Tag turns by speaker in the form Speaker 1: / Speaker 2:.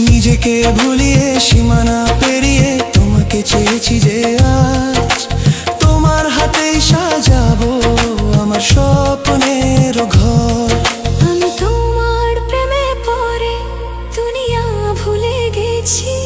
Speaker 1: নিজেকে ভুলিয়ে সীমানা পেরিয়ে তোমাকে চেয়েছি যে আজ তোমার হাতেই সাজাবো আমার স্বপ্নের ঘর।
Speaker 2: আমি তোমার প্রেমে পড়ে দুনিয়া ভুলে গেছি।